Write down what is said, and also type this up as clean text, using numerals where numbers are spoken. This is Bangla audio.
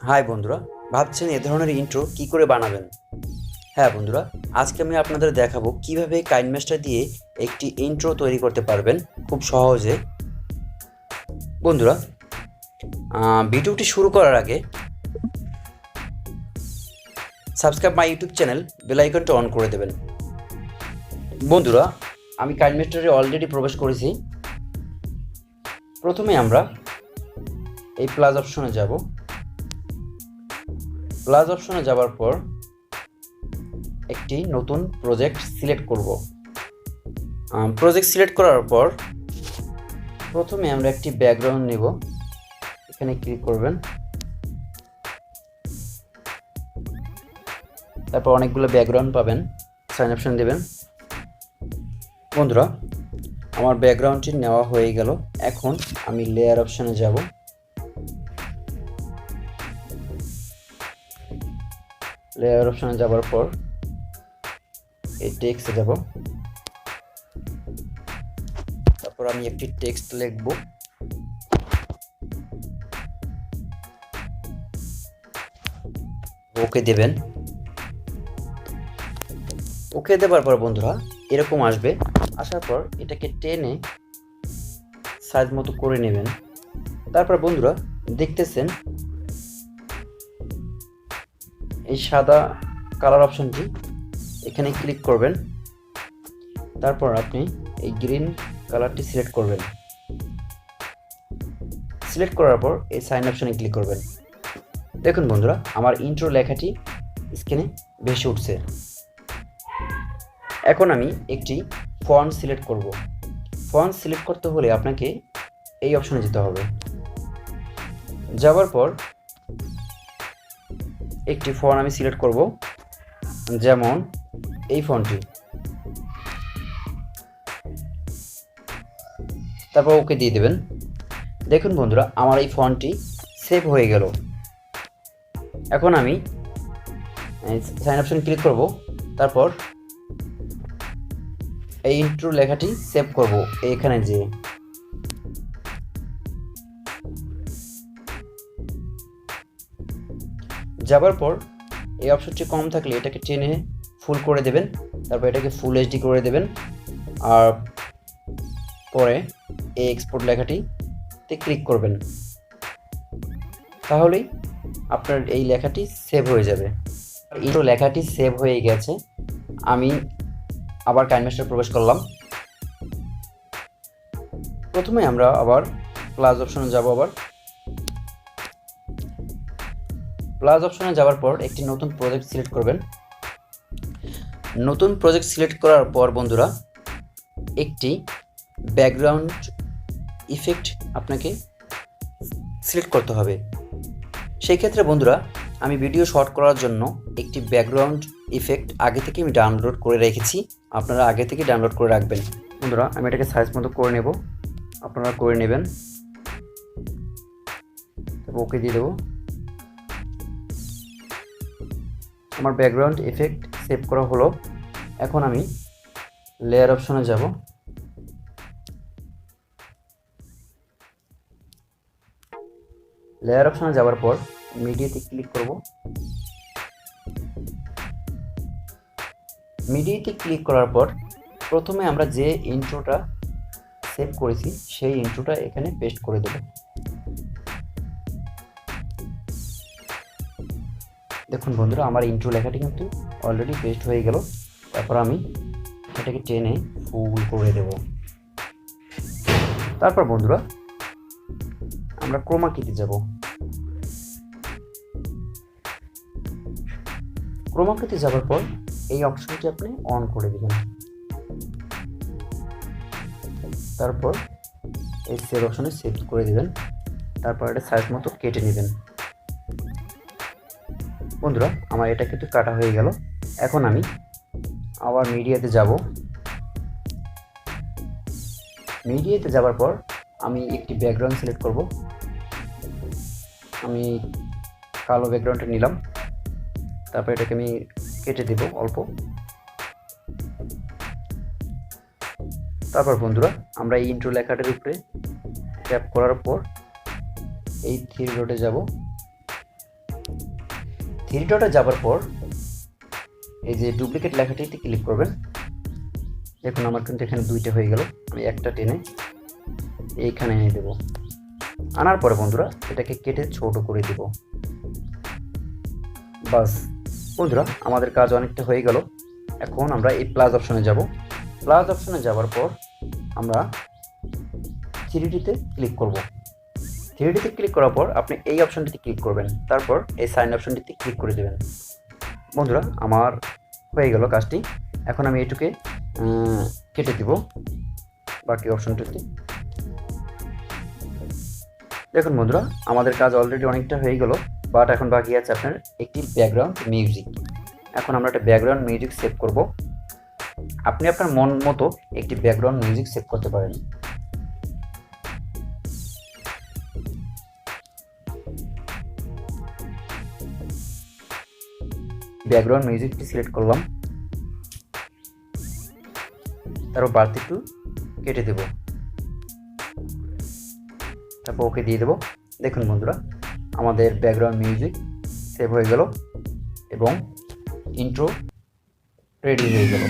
হাই বন্ধুরা, ভাবছেন এ ধরনের ইন্ট্রো কি করে বানাবেন? হ্যাঁ বন্ধুরা, আজকে আমি আপনাদের দেখাবো কিভাবে কাইনমাস্টার দিয়ে একটি ইন্ট্রো তৈরি করতে পারবেন খুব সহজে। বন্ধুরা, ভিডিওটি শুরু করার আগে subscribe my YouTube channel, bell আইকনটা অন করে দেবেন। বন্ধুরা, আমি কাইনমাস্টারে অলরেডি প্রবেশ করেছি। প্রথমে আমরা এই প্লাস অপশনে যাব। প্লাস অপশনে যাওয়ার পর একটি নতুন প্রজেক্ট সিলেক্ট করব। প্রজেক্ট সিলেক্ট করার পর প্রথমে আমরা একটি ব্যাকগ্রাউন্ড নেব। এখানে ক্লিক করবেন, তারপর অনেকগুলো ব্যাকগ্রাউন্ড পাবেন, সাইন অপশন দেবেন। বন্ধুরা, আমার ব্যাকগ্রাউন্ডটি নেওয়া হয়ে গেল। এখন আমি লেয়ার অপশনে যাব। লেয়ার অপশনে যাওয়ার পর এই টেক্সটে যাব। তারপর আমি একটি টেক্সট লিখব। ওকে দেবেন। ওকে দেওয়ার পর বন্ধুরা এরকম আসবে। আসার পর এটাকে টেনে সাইজ মতো করে নেবেন। তারপর বন্ধুরা দেখতেছেন এই সাদা কালার অপশনটি, এখানে ক্লিক করবেন। তারপর আপনি এই গ্রিন কালারটি সিলেক্ট করবেন। সিলেক্ট করার পর এই সাইন অপশনে ক্লিক করবেন। দেখুন বন্ধুরা, আমার ইন্ট্রো লেখাটি স্ক্রিনে ভেসে উঠছে। এখন আমি একটি ফন্ট সিলেক্ট করব। ফন্ট সিলেক্ট করতে হলে আপনাকে এই অপশনে যেতে হবে। যাওয়ার পর একটি ফন্ট আমি সিলেক্ট করব, যেমন এই ফন্টটি। তারপর ওকে দিয়ে দেবেন। দেখুন বন্ধুরা, আমার এই ফন্টটি সেভ হয়ে গেল। এখন আমি সাইন অপশন ক্লিক করব। তারপর এই ইন্ট্রো লেখাটি সেভ করব এখানে যে। যাবার পর এই অপশনটি কম থাকলে এটাকে টেনে ফুল করে দেবেন। তারপর এটাকে ফুল এইচডি করে দেবেন। আর পরে এই এক্সপোর্ট লেখাটিতে ক্লিক করবেন। তাহলেই আপনার এই লেখাটি সেভ হয়ে যাবে। ইন্ট্রো লেখাটি সেভ হয়ে গেছে। আমি আবার কাইনমাস্টার প্রবেশ করলাম। প্রথমে আমরা আবার প্লাস অপশনে যাব। আবার প্লাস অপশনে যাওয়ার পর একটি নতুন প্রজেক্ট সিলেক্ট করবেন। নতুন প্রজেক্ট সিলেক্ট করার পর বন্ধুরা একটি ব্যাকগ্রাউন্ড ইফেক্ট আপনাকে সিলেক্ট করতে হবে। সেই ক্ষেত্রে বন্ধুরা আমি ভিডিও শর্ট করার জন্য একটি ব্যাকগ্রাউন্ড ইফেক্ট আগে থেকে আমি ডাউনলোড করে রেখেছি। আপনারা আগে থেকে ডাউনলোড করে রাখবেন। বন্ধুরা, আমি এটাকে সাইজ মতো করে নেব, আপনারা করে নেবেন। তারপর ওকে দিয়ে দেবো। আমার ব্যাকগ্রাউন্ড ইফেক্ট সেভ করা হলো। এখন আমি লেয়ার অপশনে যাব। লেয়ার অপশনে যাওয়ার পর মিডিয়াতে ক্লিক করব। মিডিয়াতে ক্লিক করার পর প্রথমে আমরা যে ইন্ট্রোটা সেভ করেছি সেই ইন্ট্রোটা এখানে পেস্ট করে দেব। দেখুন বন্ধুরা, আমার ইন্ট্রো লেখাটি কিন্তু অলরেডি পেস্ট হয়ে গেল। তারপর আমি এটাকে টেনে ফুল করে দেব। তারপর বন্ধুরা আমরা ক্রোমা কিতে যাব। ক্রোমা কিতে যাওয়ার পর এই অপশনটি আপনি অন করে দেবেন। তারপর এই সেভ অপশনে সেভ করে দেবেন। তারপর এটা সাইজ মতো কেটে নেবেন। বন্ধুরা, আমার এটা কিন্তু কাটা হয়ে গেল। এখন আমি আবার মিডিয়াতে যাব। মিডিয়াতে যাওয়ার পর আমি একটি ব্যাকগ্রাউন্ড সিলেক্ট করব। আমি কালো ব্যাকগ্রাউন্ডটা নিলাম। তারপর এটাকে আমি কেটে দেব অল্প। তারপর বন্ধুরা আমরা এই ইন্ট্রো লেখাটার উপরে ট্যাপ করার পর এই থ্রি ডটে যাব। থ্রি ডটে যাবার পর এই যে ডুপ্লিকেট লেখাটিতে ক্লিক করবেন। দেখুন আমার কিন্তু এখানে দুইটা হয়ে গেল। আমি একটা টেনে এইখানে এনে দেব। আনার পরে বন্ধুরা এটাকে কেটে ছোট করে দেব। বাস বন্ধুরা আমাদের কাজ অনেকটা হয়ে গেল। এখন আমরা এই প্লাস অপশনে যাব। প্লাস অপশনে যাওয়ার পর আমরা থ্রিডিতে ক্লিক করব। থ্রিডিতে ক্লিক করার পর আপনি এই অপশনটিতে ক্লিক করবেন, তারপর এই সাইন অপশনটিতে ক্লিক করে দেবেন। বন্ধুরা আমার হয়ে গেল কাজটি। এখন আমি এটুকে কেটে দিব বাকি অপশনটিতে। দেখুন বন্ধুরা আমাদের কাজ অলরেডি অনেকটা হয়ে গেল, বাট এখন বাকি আছে আপনার একটি ব্যাকগ্রাউন্ড মিউজিক। এখন আমরা একটা ব্যাকগ্রাউন্ড মিউজিক সেভ করব। আপনি আপনার মন মতো একটি ব্যাকগ্রাউন্ড মিউজিক সেভ করতে পারেন। ব্যাকগ্রাউন্ড মিউজিকটি সিলেক্ট করলাম, তারপর বাড়তি একটু কেটে দেব, তারপর ওকে দিয়ে দেব। দেখুন বন্ধুরা আমাদের ব্যাকগ্রাউন্ড মিউজিক সেভ হয়ে গেল এবং ইন্ট্রো রেডি হয়ে গেল।